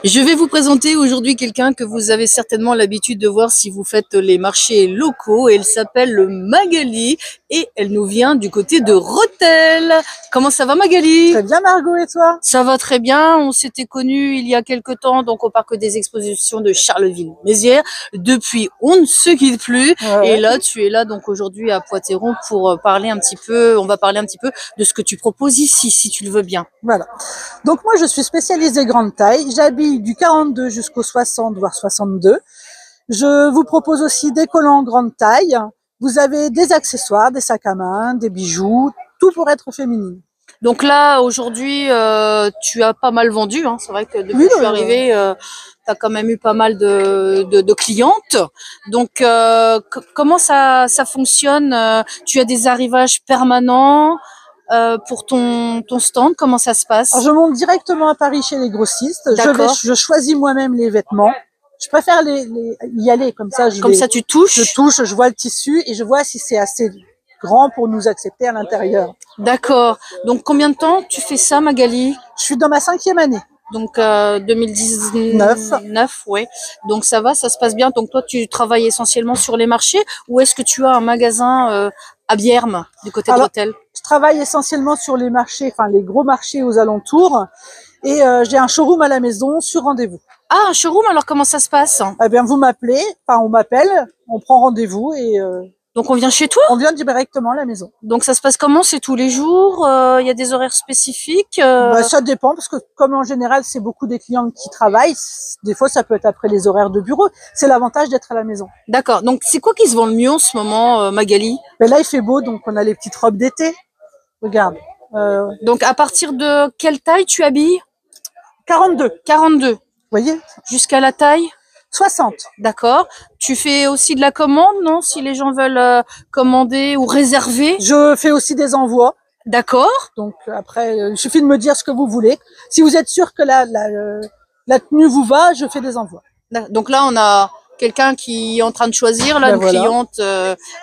Je vais vous présenter aujourd'hui quelqu'un que vous avez certainement l'habitude de voir si vous faites les marchés locaux. Elle s'appelle Magali et elle nous vient du côté de Rethel. Comment ça va Magali? Très bien Margot, et toi? Ça va très bien. On s'était connus il y a quelque temps donc au parc des expositions de Charleville-Mézières. Depuis, on ne se quitte plus. Et là, tu es là donc aujourd'hui à Poitéron pour parler un petit peu. On va parler un petit peu de ce que tu proposes ici, si tu le veux bien. Voilà. Donc moi je suis spécialisée grande taille. J'habille du 42 jusqu'au 60 voire 62. Je vous propose aussi des collants grande taille. Vous avez des accessoires, des sacs à main, des bijoux, tout pour être féminine. Donc là, aujourd'hui, tu as pas mal vendu. Hein. C'est vrai que depuis que je suis arrivée, tu as quand même eu pas mal de clientes. Donc, comment ça fonctionne? Tu as des arrivages permanents pour ton stand? Comment ça se passe? Alors, je monte directement à Paris chez les grossistes. Je choisis moi-même les vêtements. Je préfère y aller comme ça. Comme ça, tu touches. Je touche, je vois le tissu et je vois si c'est assez grand pour nous accepter à l'intérieur. D'accord. Donc, combien de temps tu fais ça, Magali? Je suis dans ma 5e année. Donc 2019, ouais. Donc ça va, ça se passe bien. Donc toi, tu travailles essentiellement sur les marchés ou est-ce que tu as un magasin à Bierme, du côté de Rethel? Je travaille essentiellement sur les marchés, enfin les gros marchés aux alentours. Et j'ai un showroom à la maison sur rendez-vous. Ah, un showroom, alors comment ça se passe? Eh bien, vous m'appelez, enfin on m'appelle, on prend rendez-vous et... Donc on vient chez toi? On vient directement à la maison. Donc ça se passe comment? C'est tous les jours? Il y a des horaires spécifiques? Ça dépend parce que comme en général c'est beaucoup des clients qui travaillent, des fois ça peut être après les horaires de bureau. C'est l'avantage d'être à la maison. D'accord. Donc c'est quoi qui se vend le mieux en ce moment, Magali? Ben là il fait beau donc on a les petites robes d'été. Regarde. Donc à partir de quelle taille tu habilles? 42. 42. Vous voyez? Jusqu'à la taille? 60. D'accord. Tu fais aussi de la commande, non? Si les gens veulent commander ou réserver? Je fais aussi des envois. D'accord. Donc après, il suffit de me dire ce que vous voulez. Si vous êtes sûr que la tenue vous va, je fais des envois. Donc là, on a quelqu'un qui est en train de choisir, là, une cliente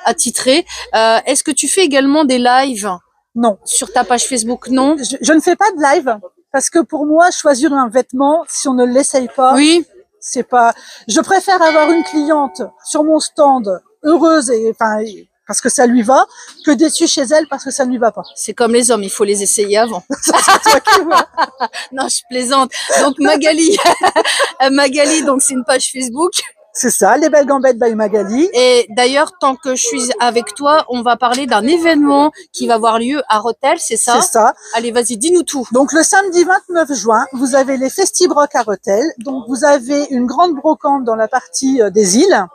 attitrée. Est-ce que tu fais également des lives? Non. Sur ta page Facebook, non? Je ne fais pas de live parce que pour moi, choisir un vêtement, si on ne l'essaye pas, oui. C'est pas. Je préfère avoir une cliente sur mon stand heureuse et enfin parce que ça lui va, que déçue chez elle parce que ça ne lui va pas. C'est comme les hommes, il faut les essayer avant. C'est toi qui vois. Non, je plaisante. Donc Magali, Magali, donc c'est une page Facebook. C'est ça, les belles gambettes by Magali. Et d'ailleurs, tant que je suis avec toi, on va parler d'un événement qui va avoir lieu à Rethel, c'est ça? C'est ça. Allez, vas-y, dis-nous tout. Donc le samedi 29 juin, vous avez les Festibroc à Rethel. Donc vous avez une grande brocante dans la partie des îles,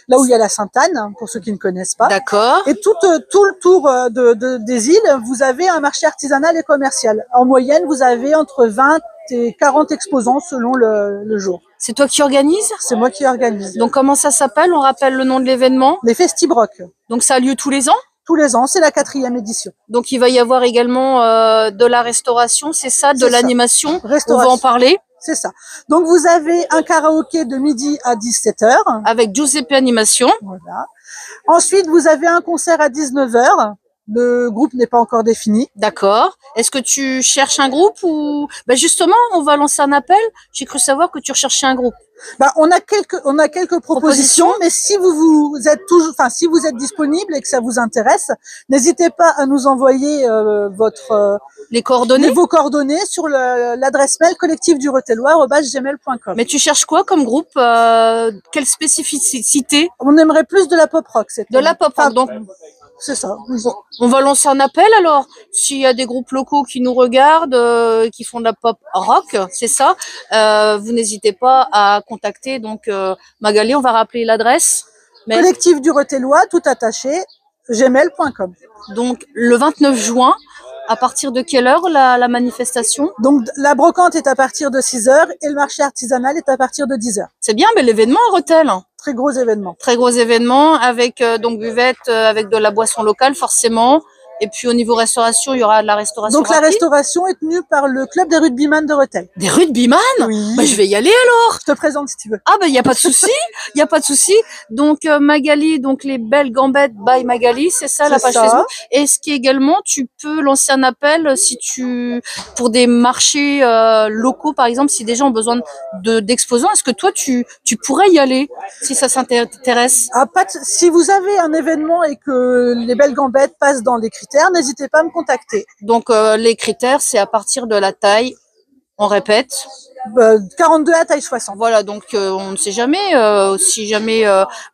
là où il y a la Sainte-Anne, pour ceux qui ne connaissent pas. D'accord. Et tout le tour des îles, vous avez un marché artisanal et commercial. En moyenne, vous avez entre 20 et 40 exposants selon le jour. C'est toi qui organises? C'est moi qui organise. Donc comment ça s'appelle? On rappelle le nom de l'événement? Les Festibroc. Donc ça a lieu tous les ans? Tous les ans, c'est la 4e édition. Donc il va y avoir également de la restauration, c'est ça? De l'animation? On va en parler? C'est ça. Donc vous avez un karaoké de midi à 17h. Avec Giuseppe Animation. Voilà. Ensuite, vous avez un concert à 19h. Le groupe n'est pas encore défini. D'accord. Est-ce que tu cherches un groupe ou justement, on va lancer un appel. J'ai cru savoir que tu recherchais un groupe. On a quelques propositions, mais si vous êtes toujours, enfin si vous êtes disponible et que ça vous intéresse, n'hésitez pas à nous envoyer vos coordonnées sur l'adresse mail collectifdurethelois@gmail.com. Mais tu cherches quoi comme groupe? Quelle spécificité? On aimerait plus de la pop rock. De la pop rock, donc. C'est ça. On va lancer un appel alors. S'il y a des groupes locaux qui nous regardent, qui font de la pop rock, c'est ça. Vous n'hésitez pas à contacter donc Magali. On va rappeler l'adresse. Collectif du Rethèlois, tout attaché, gmail.com. Donc le 29 juin. À partir de quelle heure la manifestation? Donc la brocante est à partir de 6h et le marché artisanal est à partir de 10h. C'est bien, mais l'événement à Rethel. Très gros événement. Très gros événement avec donc buvette, avec de la boisson locale forcément. Et puis au niveau restauration, il y aura de la restauration Donc la rapide. restauration est tenue par le club des rugbyman de Rethel. Des rugbyman? Oui. Bah, je vais y aller alors. Je te présente si tu veux. Ah bah il y a pas de souci, il y a pas de souci. Donc Magali, donc les belles gambettes by Magali, c'est ça la C'est page ça. Facebook. Et ce qui également, tu peux lancer un appel si tu pour des marchés locaux par exemple, si des gens ont besoin d'exposants, est-ce que toi tu pourrais y aller si ça s'intéresse? Ah, si vous avez un événement et que les belles gambettes passent dans les critères, n'hésitez pas à me contacter. Donc les critères, c'est à partir de la taille. On répète. 42 à taille 60. Voilà, donc on ne sait jamais. Si jamais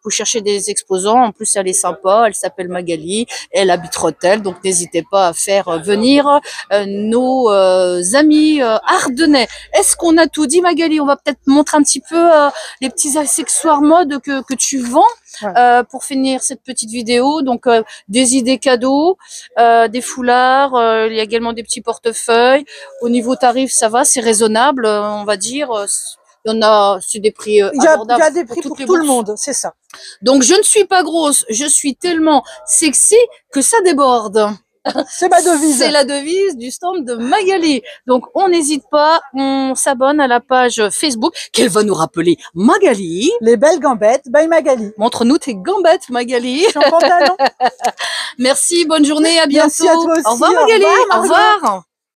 vous cherchez des exposants, en plus elle est sympa, elle s'appelle Magali, elle habite Rethel, donc n'hésitez pas à faire venir nos amis ardennais. Est-ce qu'on a tout dit, Magali? On va peut-être montrer un petit peu les petits accessoires mode que tu vends. Ouais. Pour finir cette petite vidéo, donc des idées cadeaux, des foulards, il y a également des petits portefeuilles. Au niveau tarif, ça va, c'est raisonnable, on va dire. Il y en a, c'est des prix abordables. Il y a des prix pour tout le monde, c'est ça. Donc je ne suis pas grosse, je suis tellement sexy que ça déborde. C'est ma devise. C'est la devise du stand de Magali. Donc on n'hésite pas, on s'abonne à la page Facebook qu'elle va nous rappeler Magali. Les belles gambettes by Magali. Montre-nous tes gambettes, Magali. Je suis en pantalon. Merci, bonne journée, à bientôt. Merci à toi aussi. Au revoir, Magali. Au revoir.